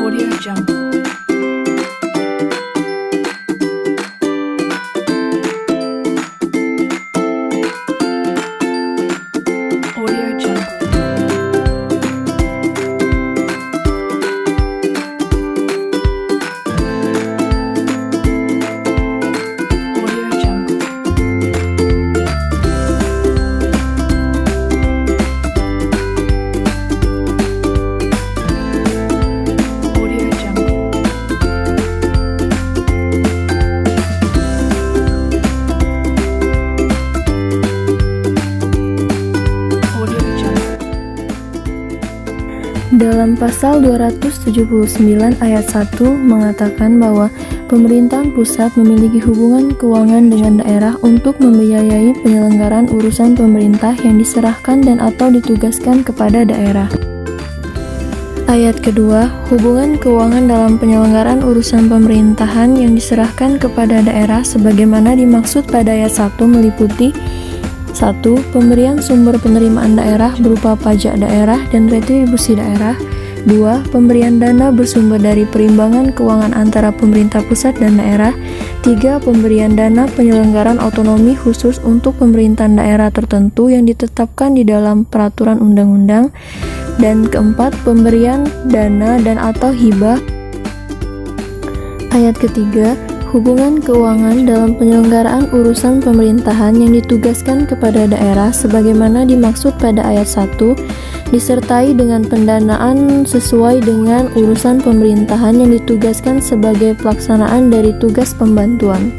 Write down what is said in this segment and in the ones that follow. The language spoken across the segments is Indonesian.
Audio Jungle. Audio Jungle. Audio Jungle. Audio Jungle. Audio Jungle. Dalam pasal 279 ayat 1 mengatakan bahwa pemerintahan pusat memiliki hubungan keuangan dengan daerah untuk membiayai penyelenggaraan urusan pemerintah yang diserahkan dan atau ditugaskan kepada daerah. Ayat kedua, hubungan keuangan dalam penyelenggaraan urusan pemerintahan yang diserahkan kepada daerah sebagaimana dimaksud pada ayat 1 meliputi 1. Pemberian sumber penerimaan daerah berupa pajak daerah dan retribusi daerah. 2. Pemberian dana bersumber dari perimbangan keuangan antara pemerintah pusat dan daerah. 3. Pemberian dana penyelenggaraan otonomi khusus untuk pemerintahan daerah tertentu yang ditetapkan di dalam peraturan undang-undang. Dan keempat, pemberian dana dan atau hibah. Ayat ketiga, hubungan keuangan dalam penyelenggaraan urusan pemerintahan yang ditugaskan kepada daerah sebagaimana dimaksud pada ayat 1, disertai dengan pendanaan sesuai dengan urusan pemerintahan yang ditugaskan sebagai pelaksanaan dari tugas pembantuan.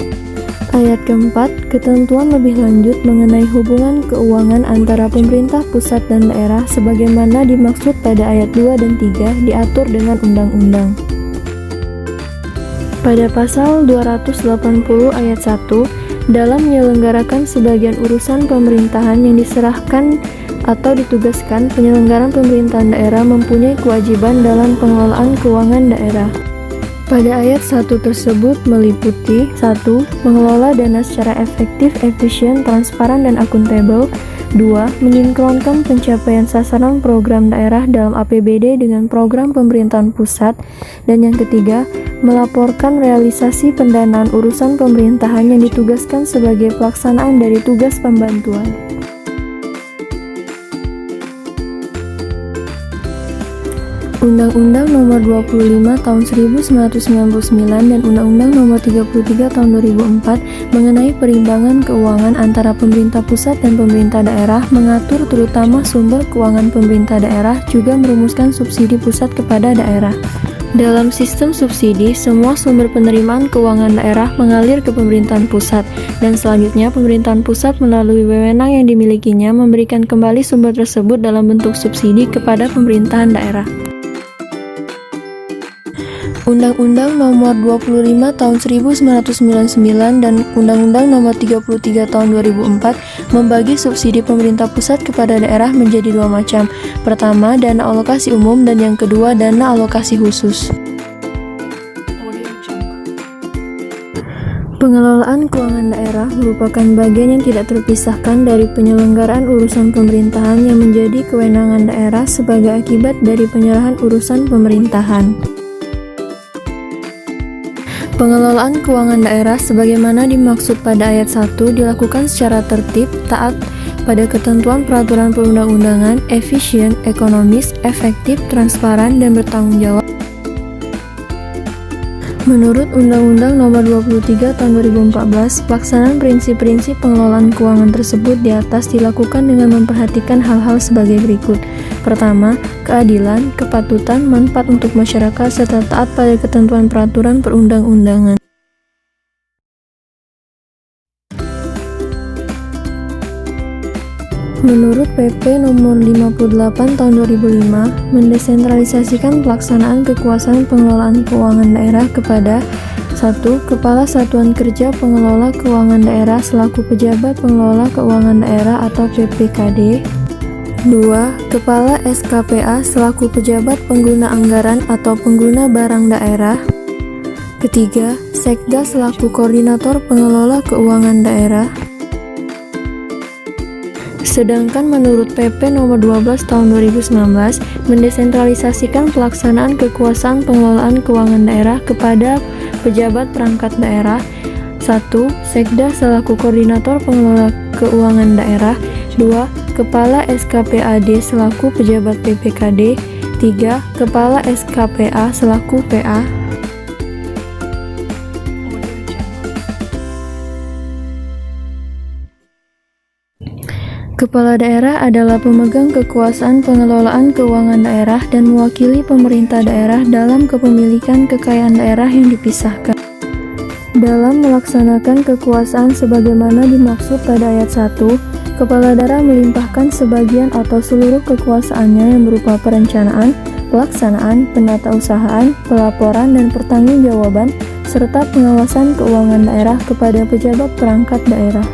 Ayat keempat, ketentuan lebih lanjut mengenai hubungan keuangan antara pemerintah pusat dan daerah sebagaimana dimaksud pada ayat 2 dan 3 diatur dengan undang-undang. Pada pasal 280 ayat 1, dalam menyelenggarakan sebagian urusan pemerintahan yang diserahkan atau ditugaskan, penyelenggaraan pemerintahan daerah mempunyai kewajiban dalam pengelolaan keuangan daerah. Pada ayat 1 tersebut meliputi 1. Mengelola dana secara efektif, efisien, transparan, dan akuntabel. 2. Mensinkronkan pencapaian sasaran program daerah dalam APBD dengan program pemerintahan pusat. Dan yang ketiga, melaporkan realisasi pendanaan urusan pemerintahan yang ditugaskan sebagai pelaksanaan dari tugas pembantuan. Undang-Undang Nomor 25 Tahun 1999 dan Undang-Undang Nomor 33 Tahun 2004 mengenai perimbangan keuangan antara pemerintah pusat dan pemerintah daerah mengatur terutama sumber keuangan pemerintah daerah, juga merumuskan subsidi pusat kepada daerah. Dalam sistem subsidi, semua sumber penerimaan keuangan daerah mengalir ke pemerintahan pusat, dan selanjutnya pemerintahan pusat melalui wewenang yang dimilikinya memberikan kembali sumber tersebut dalam bentuk subsidi kepada pemerintahan daerah. Undang-Undang Nomor 25 Tahun 1999 dan Undang-Undang Nomor 33 Tahun 2004 membagi subsidi pemerintah pusat kepada daerah menjadi dua macam. Pertama, dana alokasi umum, dan yang kedua, dana alokasi khusus. Audio Jungle. Pengelolaan keuangan daerah merupakan bagian yang tidak terpisahkan dari penyelenggaraan urusan pemerintahan yang menjadi kewenangan daerah sebagai akibat dari penyerahan urusan pemerintahan. Pengelolaan keuangan daerah sebagaimana dimaksud pada ayat 1 dilakukan secara tertib, taat pada ketentuan peraturan perundang-undangan, efisien, ekonomis, efektif, transparan, dan bertanggung jawab. Menurut Undang-Undang Nomor 23 Tahun 2014, pelaksanaan prinsip-prinsip pengelolaan keuangan tersebut di atas dilakukan dengan memperhatikan hal-hal sebagai berikut. Pertama, keadilan, kepatutan, manfaat untuk masyarakat, serta taat pada ketentuan peraturan perundang-undangan. Menurut PP Nomor 58 Tahun 2005, mendesentralisasikan pelaksanaan kekuasaan pengelolaan keuangan daerah kepada 1. Kepala Satuan Kerja Pengelola Keuangan Daerah selaku pejabat pengelola keuangan daerah atau PPKD. 2. Kepala SKPA selaku pejabat pengguna anggaran atau pengguna barang daerah. Ketiga, Sekda selaku koordinator pengelola keuangan daerah. Sedangkan menurut PP Nomor 12 Tahun 2019, mendesentralisasikan pelaksanaan kekuasaan pengelolaan keuangan daerah kepada pejabat perangkat daerah. 1. Sekda selaku koordinator pengelola keuangan daerah. 2. Kepala SKPAD selaku pejabat PPKD. 3. Kepala SKPA selaku PA. Kepala daerah adalah pemegang kekuasaan pengelolaan keuangan daerah dan mewakili pemerintah daerah dalam kepemilikan kekayaan daerah yang dipisahkan. Dalam melaksanakan kekuasaan sebagaimana dimaksud pada ayat 1, Kepala daerah melimpahkan sebagian atau seluruh kekuasaannya yang berupa perencanaan, pelaksanaan, penatausahaan, pelaporan, dan pertanggungjawaban, serta pengawasan keuangan daerah kepada pejabat perangkat daerah.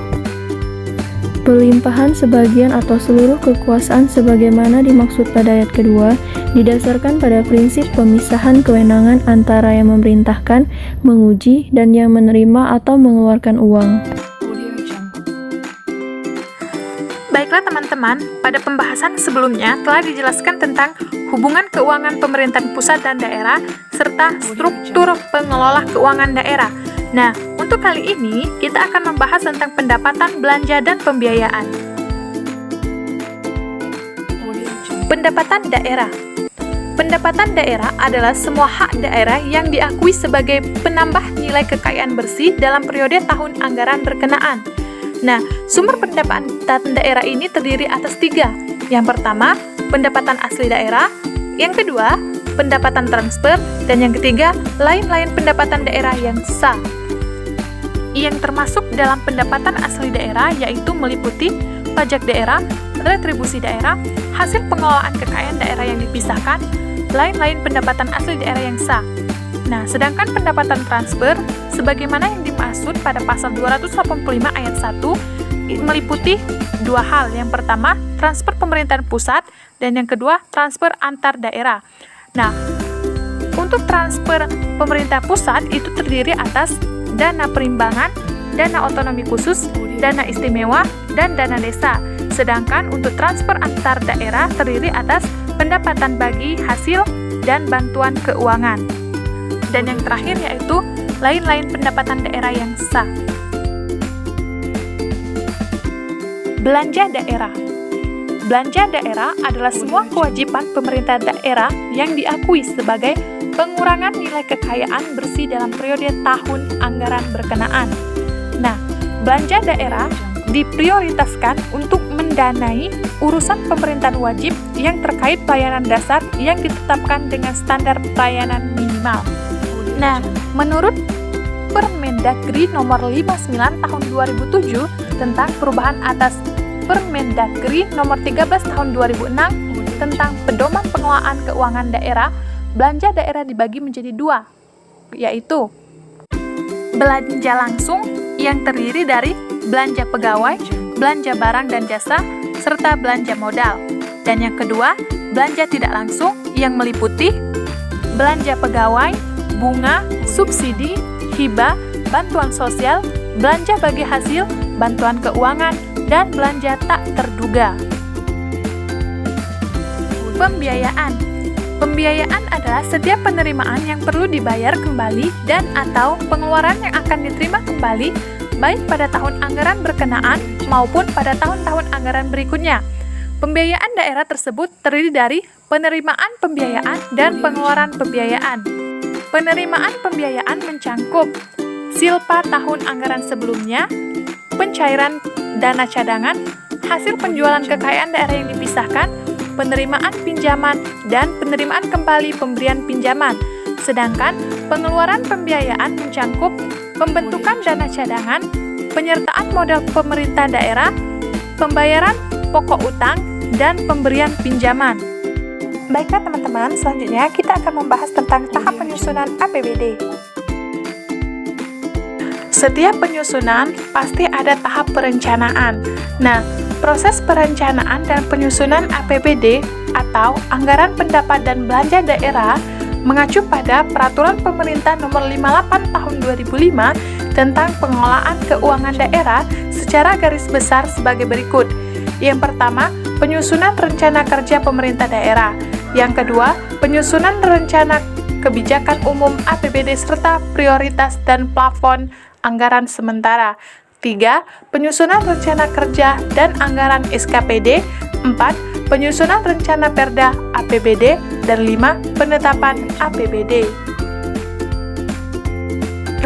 Pelimpahan sebagian atau seluruh kekuasaan sebagaimana dimaksud pada ayat kedua didasarkan pada prinsip pemisahan kewenangan antara yang memerintahkan, menguji, dan yang menerima atau mengeluarkan uang. Baiklah teman-teman, pada pembahasan sebelumnya telah dijelaskan tentang hubungan keuangan pemerintahan pusat dan daerah serta struktur pengelola keuangan daerah. Nah, untuk kali ini kita akan membahas tentang pendapatan, belanja, dan pembiayaan. Pendapatan daerah. Pendapatan daerah adalah semua hak daerah yang diakui sebagai penambah nilai kekayaan bersih dalam periode tahun anggaran berkenaan. Nah, sumber pendapatan daerah ini terdiri atas 3. Yang pertama, pendapatan asli daerah. Yang kedua, pendapatan transfer. Dan yang ketiga, lain-lain pendapatan daerah yang sah. Yang termasuk dalam pendapatan asli daerah yaitu meliputi pajak daerah, retribusi daerah, hasil pengelolaan kekayaan daerah yang dipisahkan, lain-lain pendapatan asli daerah yang sah. Nah, sedangkan pendapatan transfer, sebagaimana yang dimaksud pada pasal 285 ayat 1, meliputi 2 hal. Yang pertama, transfer pemerintahan pusat, dan yang kedua, transfer antar daerah. Nah, untuk transfer pemerintah pusat itu terdiri atas dana perimbangan, dana otonomi khusus, dana istimewa, dan dana desa. Sedangkan untuk transfer antar daerah terdiri atas pendapatan bagi hasil dan bantuan keuangan. Dan yang terakhir yaitu lain-lain pendapatan daerah yang sah. Belanja daerah. Belanja daerah adalah semua kewajiban pemerintah daerah yang diakui sebagai pengurangan nilai kekayaan bersih dalam periode tahun anggaran berkenaan. Nah, belanja daerah diprioritaskan untuk mendanai urusan pemerintahan wajib yang terkait pelayanan dasar yang ditetapkan dengan standar pelayanan minimal. Nah, menurut Permendagri nomor 59 tahun 2007 tentang perubahan atas Permendagri nomor 13 tahun 2006 tentang pedoman pengelolaan keuangan daerah, belanja daerah dibagi menjadi 2, yaitu belanja langsung yang terdiri dari belanja pegawai, belanja barang dan jasa, serta belanja modal. Dan yang kedua, belanja tidak langsung yang meliputi belanja pegawai, bunga, subsidi, hibah, bantuan sosial, belanja bagi hasil, bantuan keuangan, dan belanja tak terduga. Pembiayaan. Pembiayaan adalah setiap penerimaan yang perlu dibayar kembali dan atau pengeluaran yang akan diterima kembali baik pada tahun anggaran berkenaan maupun pada tahun-tahun anggaran berikutnya. Pembiayaan daerah tersebut terdiri dari penerimaan pembiayaan dan pengeluaran pembiayaan. Penerimaan pembiayaan mencangkup silpa tahun anggaran sebelumnya, pencairan dana cadangan, hasil penjualan kekayaan daerah yang dipisahkan, penerimaan pinjaman, dan penerimaan kembali pemberian pinjaman. Sedangkan pengeluaran pembiayaan mencangkup pembentukan dana cadangan, penyertaan modal pemerintah daerah, pembayaran pokok utang, dan pemberian pinjaman. Baiklah teman-teman, selanjutnya kita akan membahas tentang tahap penyusunan APBD. Setiap penyusunan pasti ada tahap perencanaan. Nah, proses perencanaan dan penyusunan APBD atau Anggaran Pendapat dan Belanja Daerah mengacu pada Peraturan Pemerintah Nomor 58 Tahun 2005 tentang pengelolaan keuangan daerah secara garis besar sebagai berikut. Yang pertama, penyusunan rencana kerja pemerintah daerah. Yang kedua, penyusunan rencana kebijakan umum APBD serta prioritas dan plafon anggaran sementara. 3. Penyusunan rencana kerja dan anggaran SKPD. 4. Penyusunan rencana Perda APBD. Dan 5. Penetapan APBD.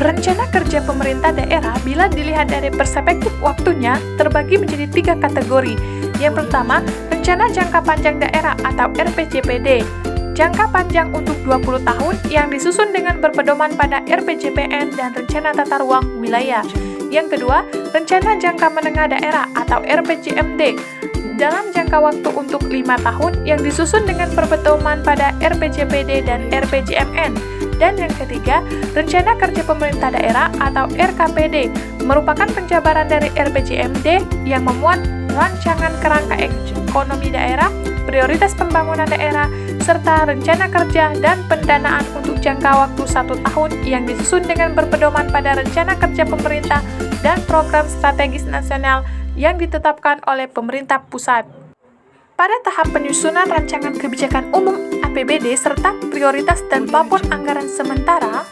Rencana kerja pemerintah daerah bila dilihat dari perspektif waktunya terbagi menjadi 3 kategori. Yang pertama, rencana jangka panjang daerah atau RPJPD. Jangka panjang untuk 20 tahun yang disusun dengan berpedoman pada RPJPN dan Rencana Tata Ruang Wilayah. Yang kedua, rencana jangka menengah daerah atau RPJMD dalam jangka waktu untuk 5 tahun yang disusun dengan berpedoman pada RPJPD dan RPJMN. Dan yang ketiga, rencana kerja pemerintah daerah atau RKPD merupakan penjabaran dari RPJMD yang memuat rancangan kerangka ekonomi daerah, prioritas pembangunan daerah, serta rencana kerja dan pendanaan untuk jangka waktu 1 tahun yang disusun dengan berpedoman pada rencana kerja pemerintah dan program strategis nasional yang ditetapkan oleh pemerintah pusat. Pada tahap penyusunan rancangan kebijakan umum APBD serta prioritas dan plafon anggaran sementara,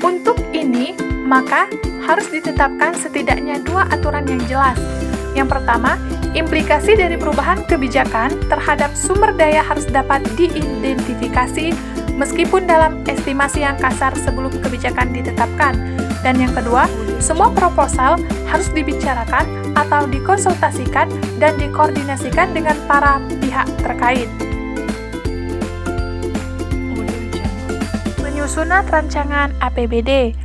untuk ini maka harus ditetapkan setidaknya 2 aturan yang jelas. Yang pertama, implikasi dari perubahan kebijakan terhadap sumber daya harus dapat diidentifikasi meskipun dalam estimasi yang kasar sebelum kebijakan ditetapkan. Dan yang kedua, semua proposal harus dibicarakan atau dikonsultasikan dan dikoordinasikan dengan para pihak terkait. Penyusunan rancangan APBD.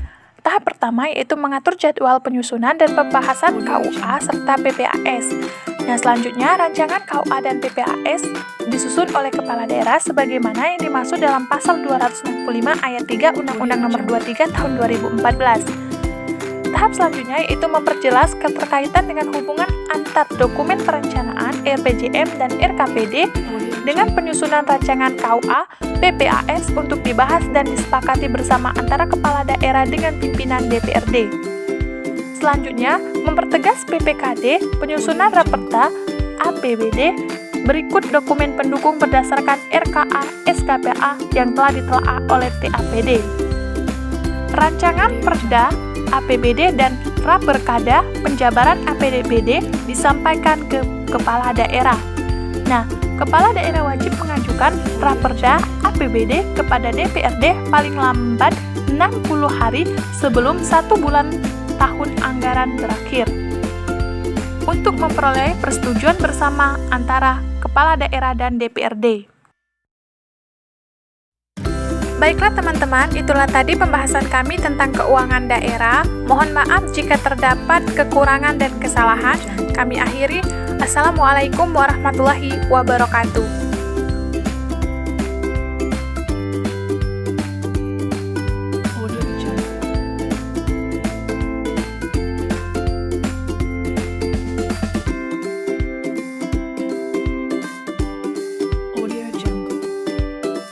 Tahap pertama yaitu mengatur jadwal penyusunan dan pembahasan KUA serta PPAS. Nah, selanjutnya rancangan KUA dan PPAS disusun oleh kepala daerah sebagaimana yang dimaksud dalam pasal 265 ayat 3 Undang-Undang Nomor 23 Tahun 2014. Tahap selanjutnya yaitu memperjelas keterkaitan dengan hubungan antar dokumen perencanaan RPJM dan RKPD dengan penyusunan rancangan KUA, PPAS untuk dibahas dan disepakati bersama antara kepala daerah dengan pimpinan DPRD. Selanjutnya, mempertegas PPKD, penyusunan Raperda, APBD, berikut dokumen pendukung berdasarkan RKA, SKPA yang telah ditelaah oleh TAPD. Rancangan Perda, APBD dan Raperkada, penjabaran APBD disampaikan ke kepala daerah. Nah, kepala daerah wajib mengajukan Raperda APBD kepada DPRD paling lambat 60 hari sebelum 1 bulan tahun anggaran berakhir untuk memperoleh persetujuan bersama antara kepala daerah dan DPRD. Baiklah teman-teman, itulah tadi pembahasan kami tentang keuangan daerah. Mohon maaf jika terdapat kekurangan dan kesalahan. Kami akhiri. Assalamualaikum warahmatullahi wabarakatuh.